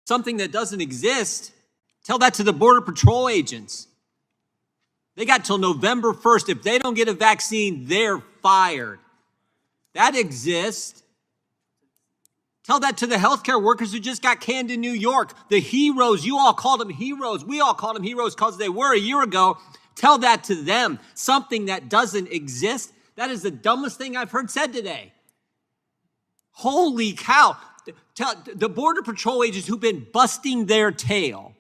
something that doesn't exist, tell that to the Border Patrol agents. They got till November 1st. If they don't get a vaccine, they're fired. That exists. Tell that to the healthcare workers who just got canned in New York. The heroes, you all called them heroes. We all called them heroes because they were a year ago. Tell that to them. Something that doesn't exist. That is the dumbest thing I've heard said today. Holy cow. Tell the Border Patrol agents who've been busting their tail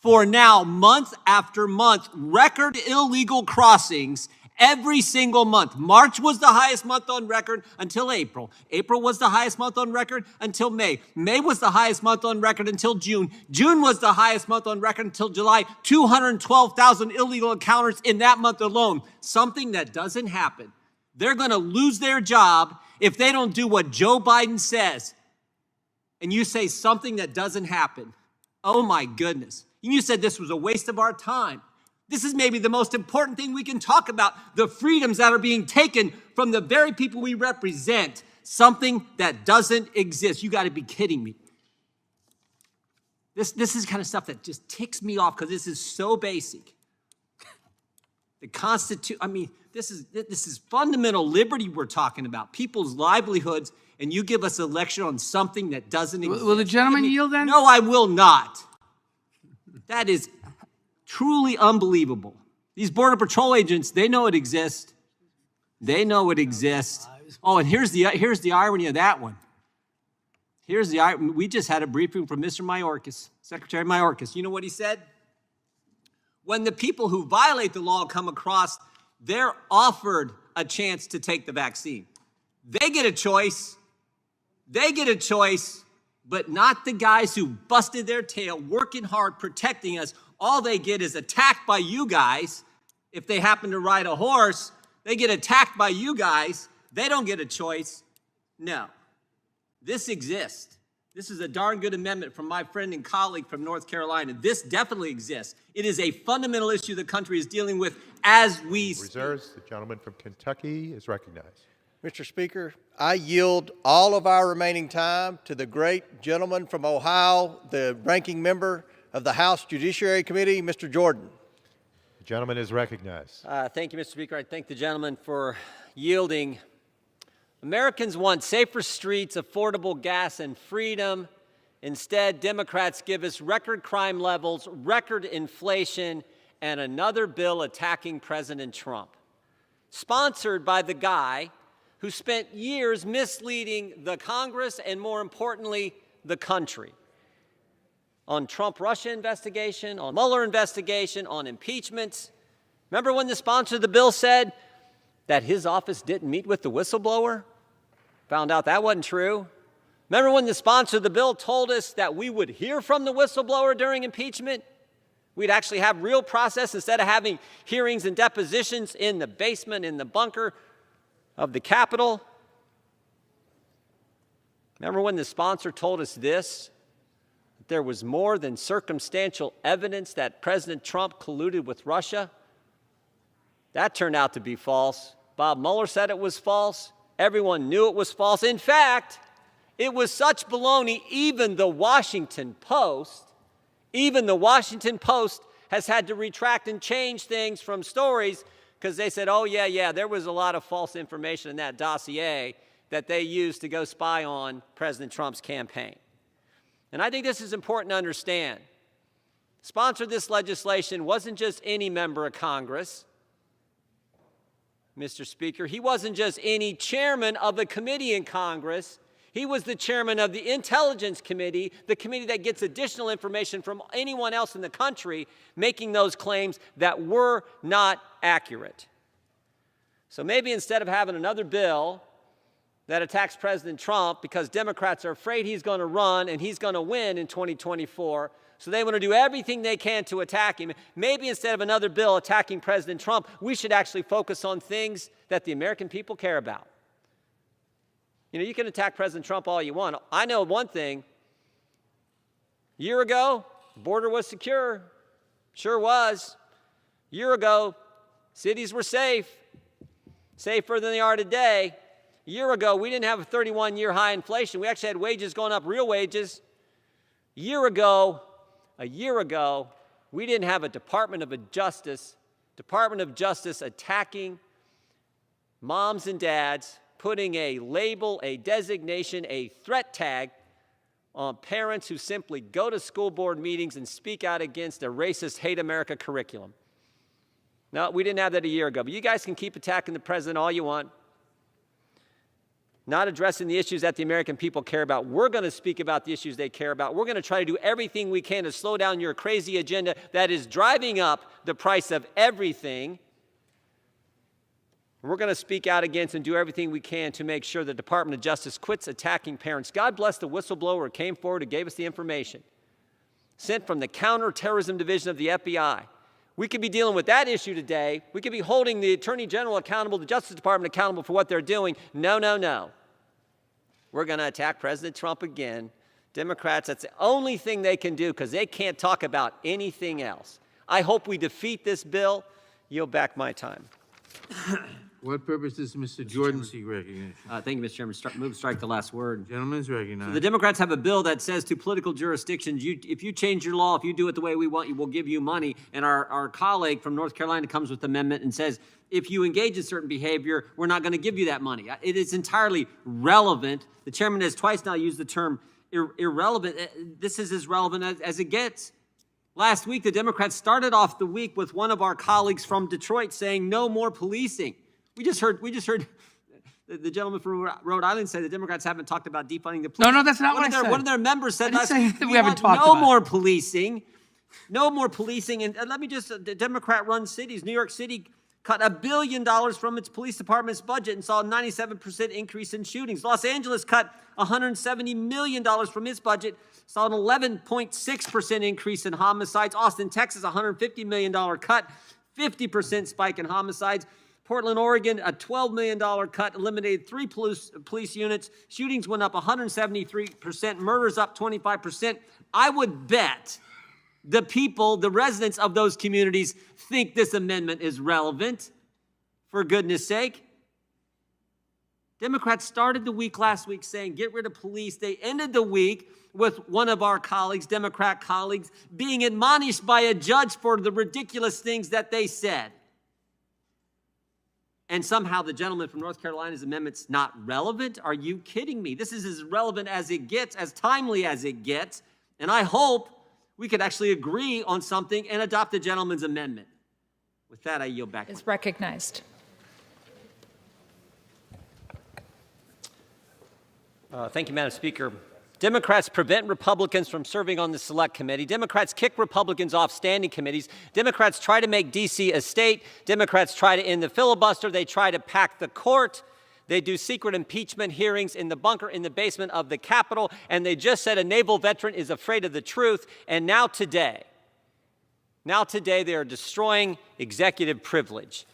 for now month after month, record illegal crossings every single month. March was the highest month on record until April. April was the highest month on record until May. May was the highest month on record until June. June was the highest month on record until July. 212,000 illegal encounters in that month alone. Something that doesn't happen. They're going to lose their job if they don't do what Joe Biden says. And you say something that doesn't happen. Oh my goodness. You said this was a waste of our time. This is maybe the most important thing we can talk about, the freedoms that are being taken from the very people we represent, something that doesn't exist. You got to be kidding me. This is kind of stuff that just ticks me off because this is so basic. The Constitution, I mean, this is fundamental liberty we're talking about, people's livelihoods, and you give us a lecture on something that doesn't exist. Will the gentleman yield then? No, I will not. That is truly unbelievable. These Border Patrol agents, they know it exists. They know it exists. Oh, and here's the irony of that one. We just had a briefing from Mr. Mayorkas, Secretary Mayorkas. You know what he said? When the people who violate the law come across, they're offered a chance to take the vaccine. They get a choice. They get a choice, but not the guys who busted their tail, working hard, protecting us. All they get is attacked by you guys. If they happen to ride a horse, they get attacked by you guys. They don't get a choice. No, this exists. This is a darn good amendment from my friend and colleague from North Carolina. This definitely exists. It is a fundamental issue the country is dealing with as we speak. Reserves. The gentleman from Kentucky is recognized. Mr. Speaker, I yield all of our remaining time to the great gentleman from Ohio, the ranking member of the House Judiciary Committee, Mr. Jordan. The gentleman is recognized. Thank you, Mr. Speaker. I thank the gentleman for yielding. Americans want safer streets, affordable gas, and freedom. Instead, Democrats give us record crime levels, record inflation, and another bill attacking President Trump, sponsored by the guy who spent years misleading the Congress and, more importantly, the country on Trump-Russia investigation, on Mueller investigation, on impeachments. Remember when the sponsor of the bill said that his office didn't meet with the whistleblower? Found out that wasn't true. Remember when the sponsor of the bill told us that we would hear from the whistleblower during impeachment? We'd actually have real process instead of having hearings and depositions in the basement, in the bunker of the Capitol. Remember when the sponsor told us this? That there was more than circumstantial evidence that President Trump colluded with Russia? That turned out to be false. Bob Mueller said it was false. Everyone knew it was false. In fact, it was such baloney, even the Washington Post has had to retract and change things from stories because they said, oh, yeah, there was a lot of false information in that dossier that they used to go spy on President Trump's campaign. And I think this is important to understand. Sponsored this legislation wasn't just any member of Congress, Mr. Speaker. He wasn't just any chairman of a committee in Congress. He was the chairman of the Intelligence Committee, the committee that gets additional information from anyone else in the country making those claims that were not accurate. So maybe instead of having another bill that attacks President Trump because Democrats are afraid he's going to run and he's going to win in 2024, so they want to do everything they can to attack him. Maybe instead of another bill attacking President Trump, we should actually focus on things that the American people care about. You know, you can attack President Trump all you want. I know one thing. A year ago, the border was secure. Sure was. A year ago, cities were safe. Safer than they are today. A year ago, we didn't have a 31-year high inflation. We actually had wages going up, real wages. A A year ago, we didn't have a Department of Justice attacking moms and dads, putting a label, a designation, a threat tag on parents who simply go to school board meetings and speak out against a racist, hate America curriculum. No, we didn't have that a year ago. But you guys can keep attacking the president all you want, not addressing the issues that the American people care about. We're going to speak about the issues they care about. We're going to try to do everything we can to slow down your crazy agenda that is driving up the price of everything. We're going to speak out against and do everything we can to make sure the Department of Justice quits attacking parents. God bless the whistleblower who came forward and gave us the information, sent from the Counterterrorism Division of the FBI. We could be dealing with that issue today. We could be holding the Attorney General accountable, the Justice Department accountable for what they're doing. No, no, no. We're going to attack President Trump again. Democrats, that's the only thing they can do because they can't talk about anything else. I hope we defeat this bill. Yield back my time. What purpose does Mr. Jordan seek recognition? Thank you, Mr. Chairman. Move strike the last word. Gentleman is recognized. The Democrats have a bill that says to political jurisdictions, if you change your law, if you do it the way we want you, we'll give you money. And our colleague from North Carolina comes with an amendment and says, if you engage in certain behavior, we're not going to give you that money. It is entirely relevant. The chairman has twice now used the term irrelevant. This is as relevant as it gets. Last week, the Democrats started off the week with one of our colleagues from Detroit saying no more policing. We just heard the gentleman from Rhode Island say the Democrats haven't talked about defunding the police. No, that's not what I said. One of their members said last week, we haven't talked no about more policing. No more policing. And let me just, the Democrat-run cities, New York City cut $1 billion from its police department's budget and saw a 97% increase in shootings. Los Angeles cut $170 million from its budget, saw an 11.6% increase in homicides. Austin, Texas, $150 million cut, 50% spike in homicides. Portland, Oregon, a $12 million cut, eliminated 3 police units. Shootings went up 173%, murders up 25%. I would bet the people, the residents of those communities think this amendment is relevant, for goodness sake. Democrats started the week last week saying, get rid of police. They ended the week with one of our colleagues, Democrat colleagues, being admonished by a judge for the ridiculous things that they said. And somehow the gentleman from North Carolina's amendment's not relevant? Are you kidding me? This is as relevant as it gets, as timely as it gets. And I hope we could actually agree on something and adopt the gentleman's amendment. With that, I yield back. Is recognized. Thank you, Madam Speaker. Democrats prevent Republicans from serving on the Select Committee. Democrats kick Republicans off standing committees. Democrats try to make D.C. a state. Democrats try to end the filibuster. They try to pack the court. They do secret impeachment hearings in the bunker in the basement of the Capitol. And they just said a naval veteran is afraid of the truth. And now today they are destroying executive privilege.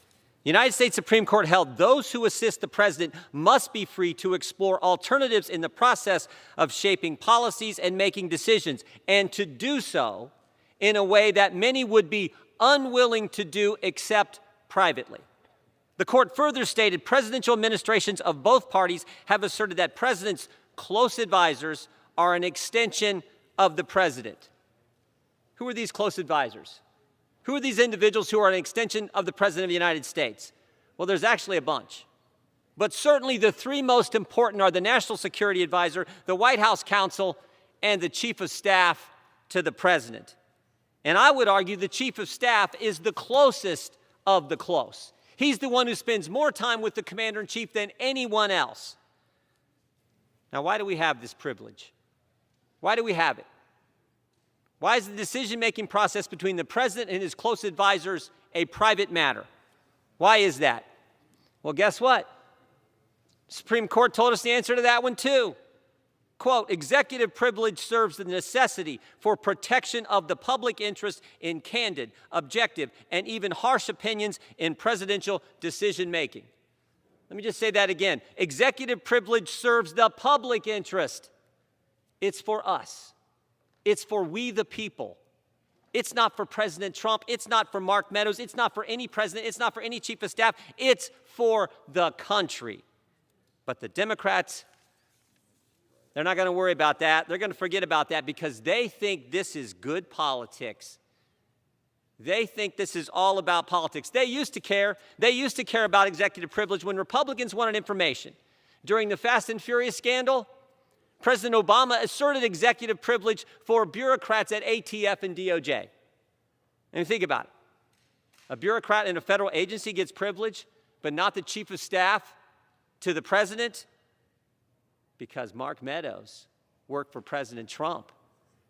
The United States Supreme Court held those who assist the president must be free to explore alternatives in the process of shaping policies and making decisions, and to do so in a way that many would be unwilling to do except privately. The court further stated presidential administrations of both parties have asserted that president's close advisors are an extension of the president. Who are these close advisors? Who are these individuals who are an extension of the President of the United States? Well, there's actually a bunch. But certainly the 3 most important are the National Security Advisor, the White House Counsel, and the Chief of Staff to the President. And I would argue the Chief of Staff is the closest of the close. He's the one who spends more time with the Commander-in-Chief than anyone else. Now, why do we have this privilege? Why do we have it? Why is the decision-making process between the president and his close advisors a private matter? Why is that? Well, guess what? The Supreme Court told us the answer to that one too. Quote, executive privilege serves the necessity for protection of the public interest in candid, objective, and even harsh opinions in presidential decision-making. Let me just say that again. Executive privilege serves the public interest. It's for us. It's for we the people. It's not for President Trump. It's not for Mark Meadows. It's not for any president. It's not for any chief of staff. It's for the country. But the Democrats They're not going to worry about that. They're going to forget about that because they think this is good politics. They think this is all about politics. They used to care. They used to care about executive privilege when Republicans wanted information. During the Fast and Furious scandal, President Obama asserted executive privilege for bureaucrats at ATF and DOJ. And think about it. A bureaucrat in a federal agency gets privilege, but not the chief of staff to the president, because Mark Meadows worked for President Trump.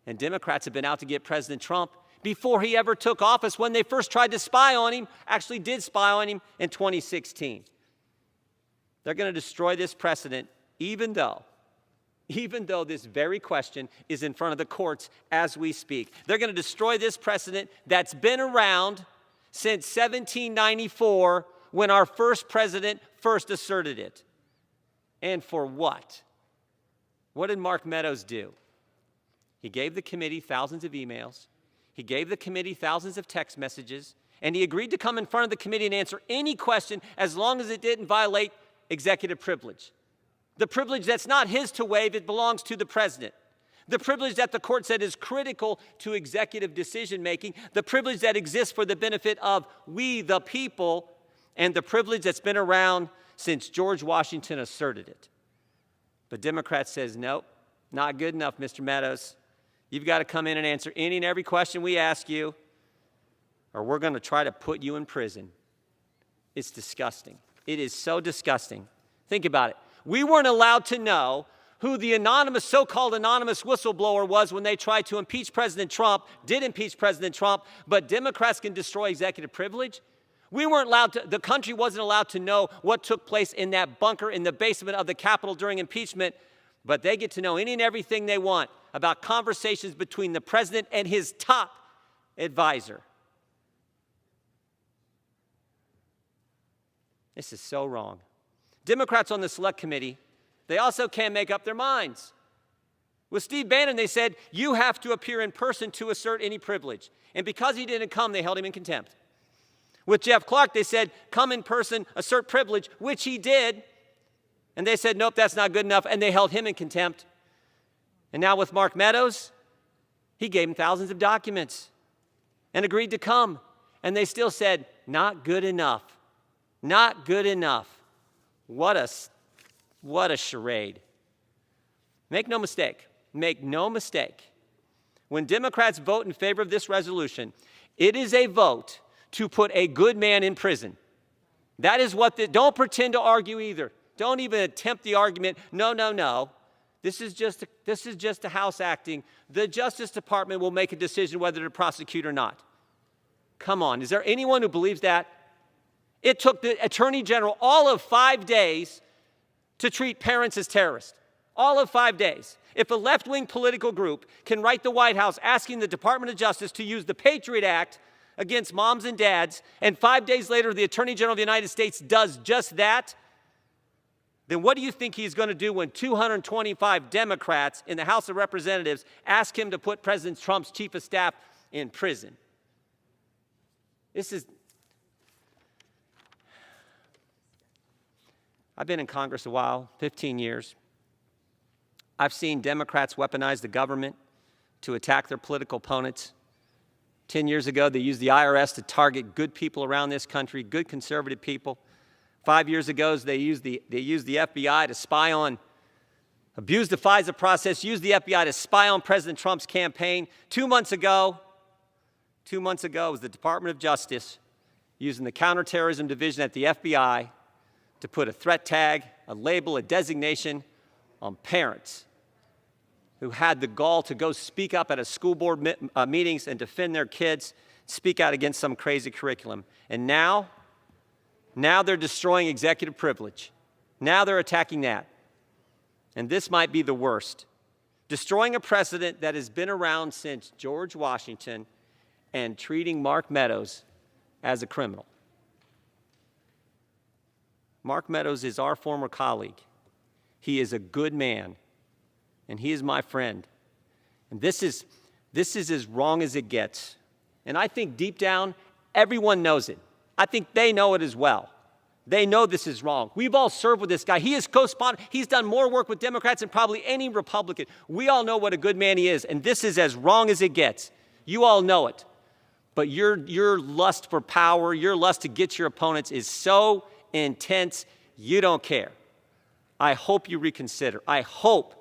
And Democrats have been out to get President Trump before he ever took office when they first tried to spy on him, actually did spy on him in 2016. They're going to destroy this precedent even though this very question is in front of the courts as we speak. They're going to destroy this precedent that's been around since 1794 when our first president first asserted it. And for what? What did Mark Meadows do? He gave the committee thousands of emails. He gave the committee thousands of text messages, and he agreed to come in front of the committee and answer any question as long as it didn't violate executive privilege. The privilege that's not his to waive, it belongs to the president. The privilege that the court said is critical to executive decision-making, the privilege that exists for the benefit of we, the people, and the privilege that's been around since George Washington asserted it. But Democrats says, nope, not good enough, Mr. Meadows. You've got to come in and answer any and every question we ask you, or we're going to try to put you in prison. It's disgusting. It is so disgusting. Think about it. We weren't allowed to know who the anonymous, so-called anonymous whistleblower was when they tried to impeach President Trump, did impeach President Trump, but Democrats can destroy executive privilege. We weren't allowed to, the country wasn't allowed to know what took place in that bunker in the basement of the Capitol during impeachment, but they get to know any and everything they want about conversations between the president and his top advisor. This is so wrong. Democrats on the Select Committee, they also can't make up their minds. With Steve Bannon, they said, you have to appear in person to assert any privilege. And because he didn't come, they held him in contempt. With Jeff Clark, they said, come in person, assert privilege, which he did. And they said, nope, that's not good enough, and they held him in contempt. And now with Mark Meadows, he gave him thousands of documents and agreed to come. And they still said, not good enough. Not good enough. What a charade. Make no mistake. Make no mistake. When Democrats vote in favor of this resolution, it is a vote to put a good man in prison. That is what don't pretend to argue either. Don't even attempt the argument. No, no, no. This is just a House acting. The Justice Department will make a decision whether to prosecute or not. Come on. Is there anyone who believes that? It took the Attorney General all of 5 days to treat parents as terrorists. All of 5 days. If a left-wing political group can write the White House asking the Department of Justice to use the Patriot Act against moms and dads, and 5 days later the Attorney General of the United States does just that, then what do you think he's going to do when 225 Democrats in the House of Representatives ask him to put President Trump's chief of staff in prison? I've been in Congress a while, 15 years. I've seen Democrats weaponize the government to attack their political opponents. 10 years ago, they used the IRS to target good people around this country, good conservative people. 5 years ago, they used the FBI to spy on, abused the FISA process, used the FBI to spy on President Trump's campaign. 2 months ago, it was the Department of Justice using the Counterterrorism Division at the FBI to put a threat tag, a label, a designation on parents who had the gall to go speak up at a school board meetings and defend their kids, speak out against some crazy curriculum. And now they're destroying executive privilege. Now they're attacking that. And this might be the worst. Destroying a precedent that has been around since George Washington and treating Mark Meadows as a criminal. Mark Meadows is our former colleague. He is a good man, and he is my friend. And this is as wrong as it gets. And I think deep down, everyone knows it. I think they know it as well. They know this is wrong. We've all served with this guy. He is co-sponsored. He's done more work with Democrats than probably any Republican. We all know what a good man he is, and this is as wrong as it gets. You all know it. But your lust for power, your lust to get your opponents is so intense, you don't care. I hope you reconsider. I hope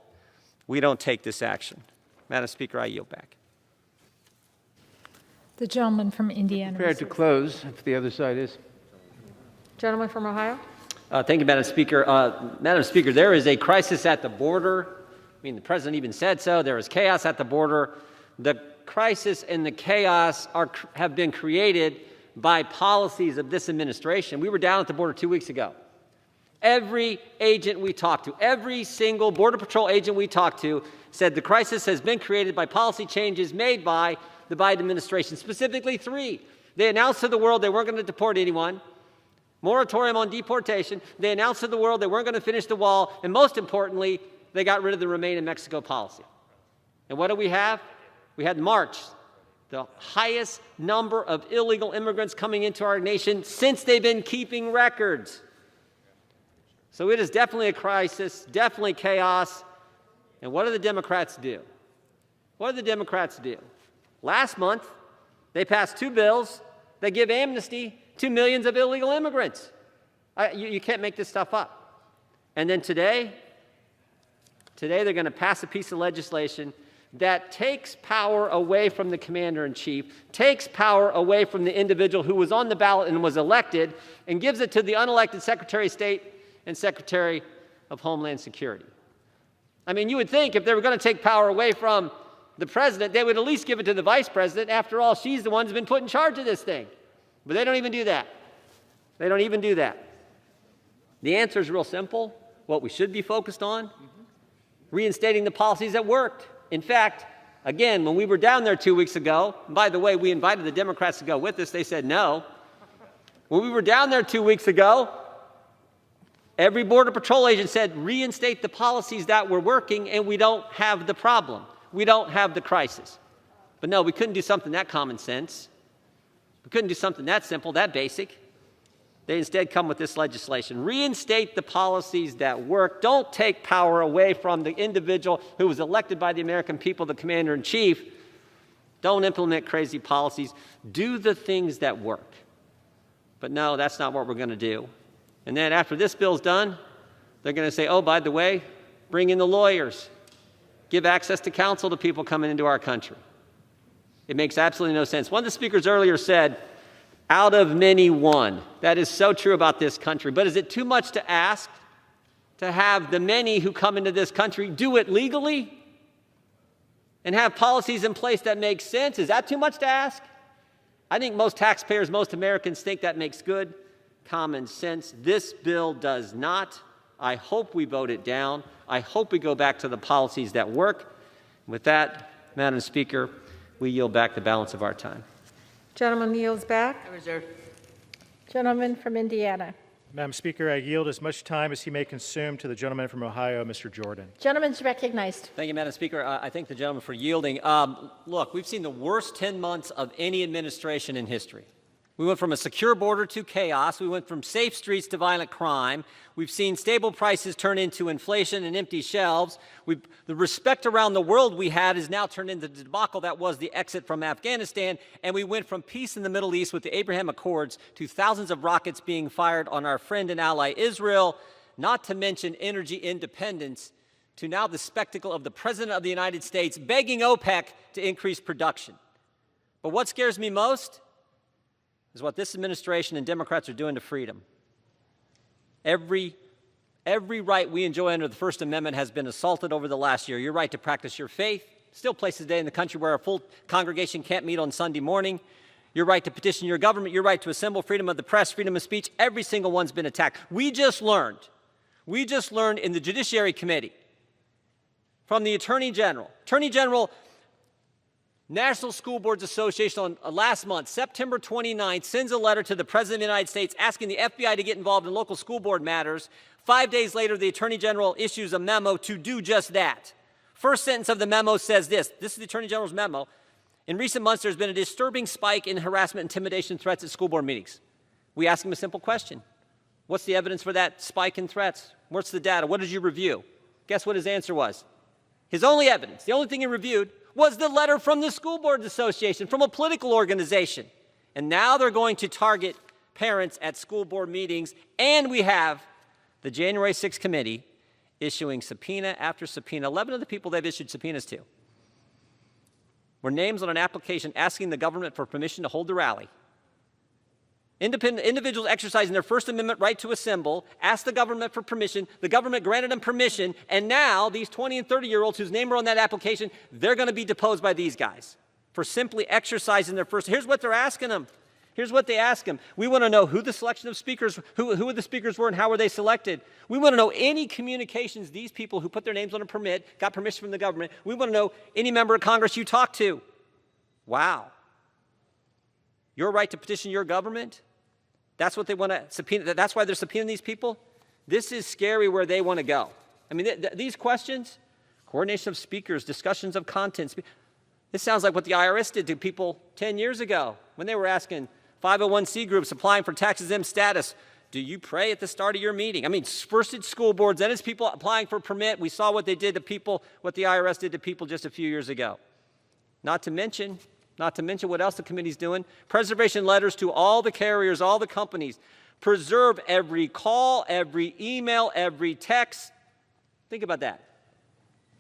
we don't take this action. Madam Speaker, I yield back. The gentleman from Indiana. Prepared to close, if the other side is. Gentleman from Ohio. Thank you, Madam Speaker. Madam Speaker, there is a crisis at the border. I mean, the president even said so. There is chaos at the border. The crisis and the chaos have been created by policies of this administration. We were down at the border 2 weeks ago. Every agent we talked to, every single Border Patrol agent we talked to said the crisis has been created by policy changes made by the Biden administration, specifically 3. They announced to the world they weren't going to deport anyone. Moratorium on deportation. They announced to the world they weren't going to finish the wall. And most importantly, they got rid of the Remain in Mexico policy. And what do we have? We had March, the highest number of illegal immigrants coming into our nation since they've been keeping records. So it is definitely a crisis, definitely chaos. And what do the Democrats do? What do the Democrats do? Last month, they passed 2 bills that give amnesty to millions of illegal immigrants. You can't make this stuff up. And then today they're going to pass a piece of legislation that takes power away from the commander-in-chief, takes power away from the individual who was on the ballot and was elected, and gives it to the unelected Secretary of State and Secretary of Homeland Security. I mean, you would think if they were going to take power away from the president, they would at least give it to the vice president. After all, she's the one who's been put in charge of this thing. But they don't even do that. They don't even do that. The answer is real simple. What we should be focused on, reinstating the policies that worked. In fact, again, when we were down there 2 weeks ago, and by the way, we invited the Democrats to go with us. They said no. When we were down there 2 weeks ago, every Border Patrol agent said reinstate the policies that were working and we don't have the problem. We don't have the crisis. But no, we couldn't do something that common sense. We couldn't do something that simple, that basic. They instead come with this legislation. Reinstate the policies that work. Don't take power away from the individual who was elected by the American people, the commander-in-chief. Don't implement crazy policies. Do the things that work. But no, that's not what we're going to do. And then after this bill's done, they're going to say, oh, by the way, bring in the lawyers. Give access to counsel to people coming into our country. It makes absolutely no sense. One of the speakers earlier said, out of many, one. That is so true about this country. But is it too much to ask to have the many who come into this country do it legally and have policies in place that make sense? Is that too much to ask? I think most taxpayers, most Americans think that makes good common sense. This bill does not. I hope we vote it down. I hope we go back to the policies that work. With that, Madam Speaker, we yield back the balance of our time. Gentleman yields back. Gentleman from Indiana. Madam Speaker, I yield as much time as he may consume to the gentleman from Ohio, Mr. Jordan. Gentleman's recognized. Thank you, Madam Speaker. I thank the gentleman for yielding. Look, we've seen the worst 10 months of any administration in history. We went from a secure border to chaos. We went from safe streets to violent crime. We've seen stable prices turn into inflation and empty shelves. The respect around the world we had is now turned into the debacle that was the exit from Afghanistan. And we went from peace in the Middle East with the Abraham Accords to thousands of rockets being fired on our friend and ally Israel, not to mention energy independence, to now the spectacle of the President of the United States begging OPEC to increase production. But what scares me most is what this administration and Democrats are doing to freedom. Every right we enjoy under the First Amendment has been assaulted over the last year. Your right to practice your faith, still places today in the country where a full congregation can't meet on Sunday morning. Your right to petition your government, your right to assemble, freedom of the press, freedom of speech, every single one's been attacked. We just learned in the Judiciary Committee from the Attorney General. National School Boards Association on last month, September 29th, sends a letter to the President of the United States asking the FBI to get involved in local school board matters. 5 days later, the Attorney General issues a memo to do just that. First sentence of the memo says this. This is the Attorney General's memo. In recent months, there's been a disturbing spike in harassment, intimidation, threats at school board meetings. We ask him a simple question. What's the evidence for that spike in threats? What's the data? What did you review? Guess what his answer was? His only evidence, the only thing he reviewed, was the letter from the School Boards Association, from a political organization. And now they're going to target parents at school board meetings, and we have the January 6th committee issuing subpoena after subpoena. 11 of the people they've issued subpoenas to were names on an application asking the government for permission to hold the rally. Independent individuals exercising their First Amendment right to assemble asked the government for permission. The government granted them permission, and now these 20 and 30-year-olds whose name are on that application, they're going to be deposed by these guys for simply exercising their first. Here's what they're asking them. Here's what they ask them. We want to know who the selection of speakers, who the speakers were and how were they selected. We want to know any communications these people who put their names on a permit, got permission from the government. We want to know any member of Congress you talked to. Wow. Your right to petition your government? That's what they want to subpoena. That's why they're subpoenaing these people? This is scary where they want to go. I mean, these questions, coordination of speakers, discussions of content. This sounds like what the IRS did to people 10 years ago when they were asking 501c groups applying for tax-exempt status. Do you pray at the start of your meeting? I mean, first it's school boards, then it's people applying for a permit. We saw what they did to people, what the IRS did to people just a few years ago. Not to mention what else the committee's doing. Preservation letters to all the carriers, all the companies. Preserve every call, every email, every text. Think about that.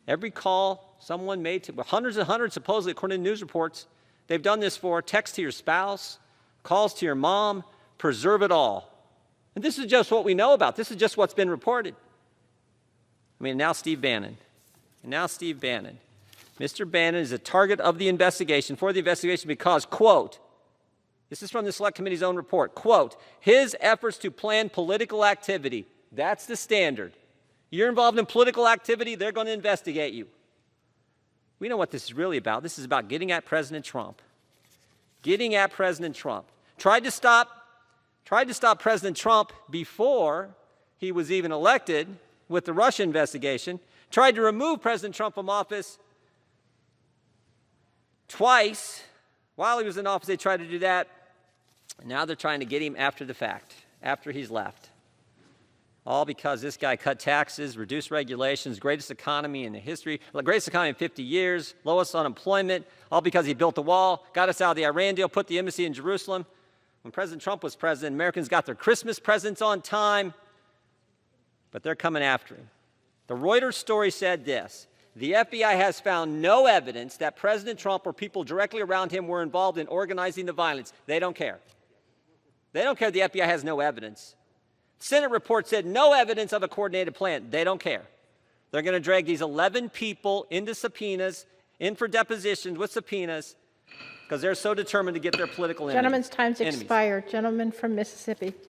Every call someone made to hundreds and hundreds, supposedly, according to news reports, they've done this for. Text to your spouse, calls to your mom, preserve it all. And this is just what we know about. This is just what's been reported. I mean, now Steve Bannon. Mr. Bannon is a target of the investigation, for the investigation, because, quote, this is from the Select Committee's own report, quote, his efforts to plan political activity. That's the standard. You're involved in political activity, they're going to investigate you. We know what this is really about. This is about getting at President Trump. Getting at President Trump. Tried to stop President Trump before he was even elected with the Russia investigation. Tried to remove President Trump from office twice. While he was in office, they tried to do that. And now they're trying to get him after the fact, after he's left. All because this guy cut taxes, reduced regulations, greatest economy in the history, greatest economy in 50 years, lowest unemployment, all because he built the wall, got us out of the Iran deal, put the embassy in Jerusalem. When President Trump was president, Americans got their Christmas presents on time, but they're coming after him. The Reuters story said this: the FBI has found no evidence that President Trump or people directly around him were involved in organizing the violence. They don't care. They don't care the FBI has no evidence. Senate report said no evidence of a coordinated plan. They don't care. They're going to drag these 11 people into subpoenas, in for depositions with subpoenas, because they're so determined to get their political enemies. Gentleman's time's expired. Gentleman from Mississippi.